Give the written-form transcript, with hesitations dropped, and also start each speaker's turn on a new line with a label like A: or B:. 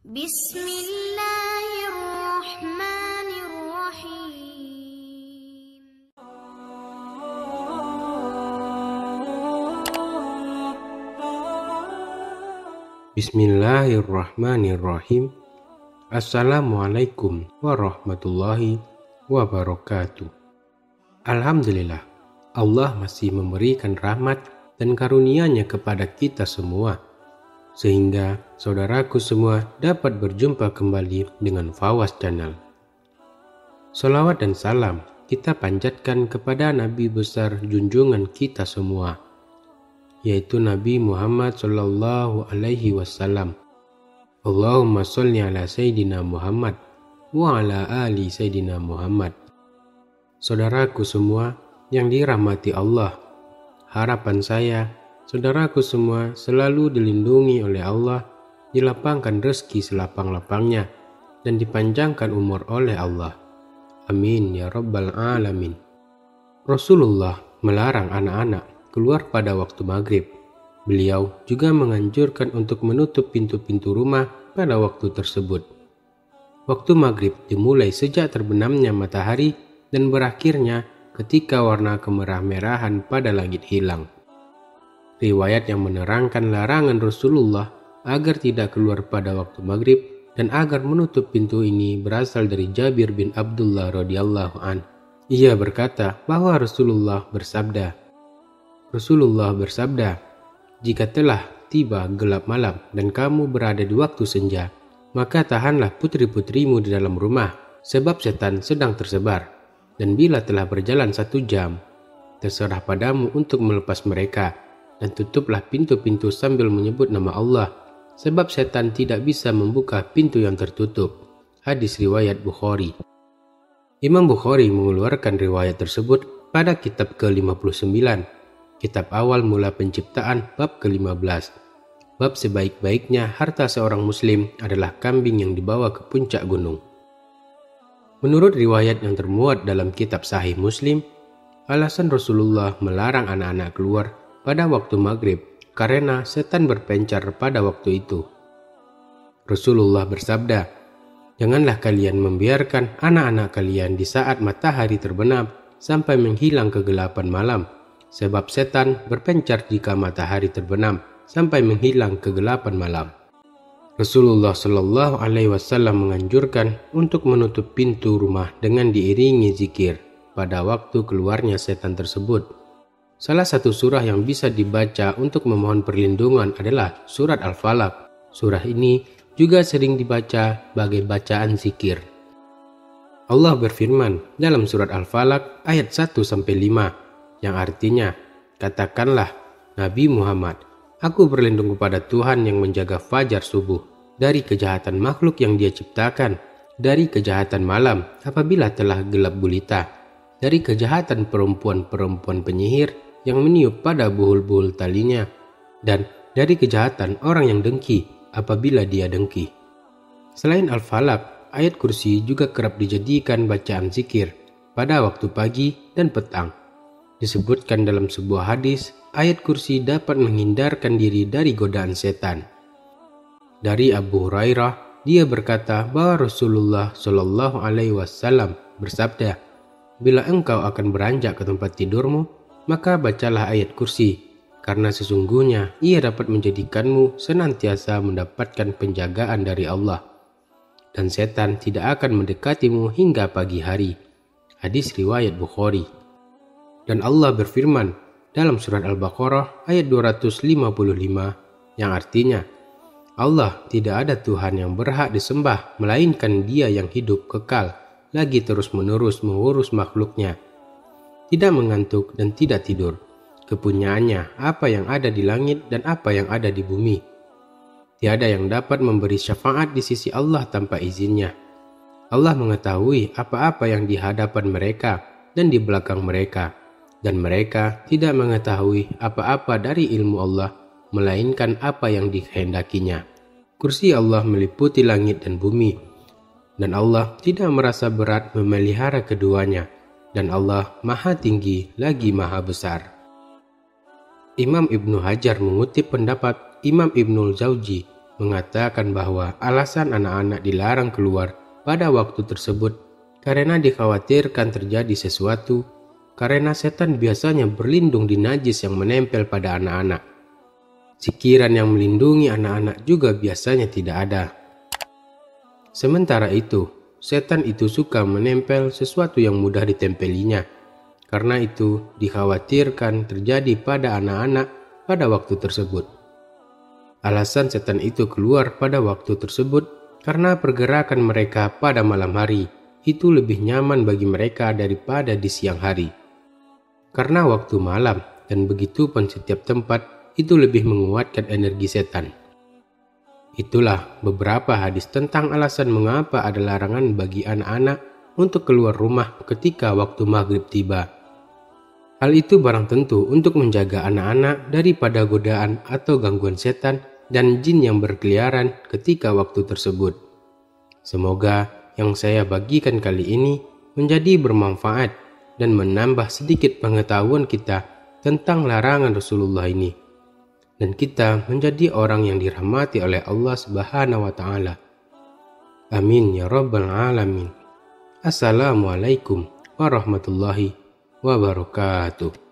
A: Bismillahirrahmanirrahim.
B: Bismillahirrahmanirrahim. Assalamualaikum warahmatullahi wabarakatuh. Alhamdulillah, Allah masih memberikan rahmat dan karunia-Nya kepada kita semua, sehingga saudaraku semua dapat berjumpa kembali dengan Fawaz Channel. Salawat dan salam kita panjatkan kepada Nabi besar junjungan kita semua, yaitu Nabi Muhammad Sallallahu Alaihi Wasallam. Allahumma sholli ala Sayyidina Muhammad wa ala ali Sayyidina Muhammad. Saudaraku semua yang dirahmati Allah, harapan saya, saudaraku semua selalu dilindungi oleh Allah, dilapangkan rezeki selapang-lapangnya, dan dipanjangkan umur oleh Allah. Amin ya rabbal alamin. Rasulullah melarang anak-anak keluar pada waktu maghrib. Beliau juga menganjurkan untuk menutup pintu-pintu rumah pada waktu tersebut. Waktu maghrib dimulai sejak terbenamnya matahari dan berakhirnya ketika warna kemerah-merahan pada langit hilang. Riwayat yang menerangkan larangan Rasulullah agar tidak keluar pada waktu maghrib dan agar menutup pintu ini berasal dari Jabir bin Abdullah radhiyallahu an. Ia berkata bahwa Rasulullah bersabda, "Jika telah tiba gelap malam dan kamu berada di waktu senja, maka tahanlah putri-putrimu di dalam rumah, sebab setan sedang tersebar. Dan bila telah berjalan 1 jam, terserah padamu untuk melepas mereka, dan tutuplah pintu-pintu sambil menyebut nama Allah, sebab setan tidak bisa membuka pintu yang tertutup." Hadis riwayat Bukhari. Imam Bukhari mengeluarkan riwayat tersebut pada kitab ke-59, kitab awal mula penciptaan bab ke-15. Bab sebaik-baiknya harta seorang muslim adalah kambing yang dibawa ke puncak gunung. Menurut riwayat yang termuat dalam kitab Sahih Muslim, alasan Rasulullah melarang anak-anak keluar pada waktu maghrib karena setan berpencar pada waktu itu. Rasulullah bersabda, "Janganlah kalian membiarkan anak-anak kalian di saat matahari terbenam sampai menghilang kegelapan malam, sebab setan berpencar jika matahari terbenam sampai menghilang kegelapan malam." Rasulullah Shallallahu Alaihi Wasallam menganjurkan untuk menutup pintu rumah dengan diiringi zikir pada waktu keluarnya setan tersebut. Salah satu surah yang bisa dibaca untuk memohon perlindungan adalah surat Al-Falaq. Surah ini juga sering dibaca sebagai bacaan zikir. Allah berfirman dalam surat Al-Falaq ayat 1-5 yang artinya, "Katakanlah, Nabi Muhammad, aku berlindung kepada Tuhan yang menjaga fajar subuh, dari kejahatan makhluk yang Dia ciptakan, dari kejahatan malam apabila telah gelap gulita, dari kejahatan perempuan-perempuan penyihir yang meniup pada buhul-buhul talinya, dan dari kejahatan orang yang dengki apabila dia dengki." Selain Al-Falaq, ayat kursi juga kerap dijadikan bacaan zikir pada waktu pagi dan petang. Disebutkan dalam sebuah hadis, ayat kursi dapat menghindarkan diri dari godaan setan. Dari Abu Hurairah, dia berkata bahwa Rasulullah Shallallahu Alaihi Wasallam bersabda, "Bila engkau akan beranjak ke tempat tidurmu, maka bacalah ayat kursi, karena sesungguhnya ia dapat menjadikanmu senantiasa mendapatkan penjagaan dari Allah, dan setan tidak akan mendekatimu hingga pagi hari." Hadis riwayat Bukhari. Dan Allah berfirman dalam surat Al-Baqarah ayat 255 yang artinya, "Allah tidak ada Tuhan yang berhak disembah melainkan Dia yang hidup kekal, lagi terus-menerus mengurus makhluknya, tidak mengantuk dan tidak tidur. Kepunyaannya apa yang ada di langit dan apa yang ada di bumi. Tiada yang dapat memberi syafaat di sisi Allah tanpa izinnya. Allah mengetahui apa-apa yang di hadapan mereka dan di belakang mereka, dan mereka tidak mengetahui apa-apa dari ilmu Allah melainkan apa yang dikehendakinya. Kursi Allah meliputi langit dan bumi, dan Allah tidak merasa berat memelihara keduanya, dan Allah Maha Tinggi lagi Maha Besar. Imam Ibnu Hajar mengutip pendapat Imam Ibnul Jauzi mengatakan bahwa alasan anak-anak dilarang keluar pada waktu tersebut karena dikhawatirkan terjadi sesuatu, karena setan biasanya berlindung di najis yang menempel pada anak-anak. Sikiran yang melindungi anak-anak juga biasanya tidak ada. Sementara itu, setan itu suka menempel sesuatu yang mudah ditempelinya. Karena itu dikhawatirkan terjadi pada anak-anak pada waktu tersebut. Alasan setan itu keluar pada waktu tersebut karena pergerakan mereka pada malam hari itu lebih nyaman bagi mereka daripada di siang hari. Karena waktu malam dan begitu pun setiap tempat itu lebih menguatkan energi setan. Itulah beberapa hadis tentang alasan mengapa ada larangan bagi anak-anak untuk keluar rumah ketika waktu maghrib tiba. Hal itu barang tentu untuk menjaga anak-anak daripada godaan atau gangguan setan dan jin yang berkeliaran ketika waktu tersebut. Semoga yang saya bagikan kali ini menjadi bermanfaat dan menambah sedikit pengetahuan kita tentang larangan Rasulullah ini. Dan kita menjadi orang yang dirahmati oleh Allah Subhanahu wa Ta'ala. Amin ya Rabbal Alamin. Assalamualaikum warahmatullahi wabarakatuh.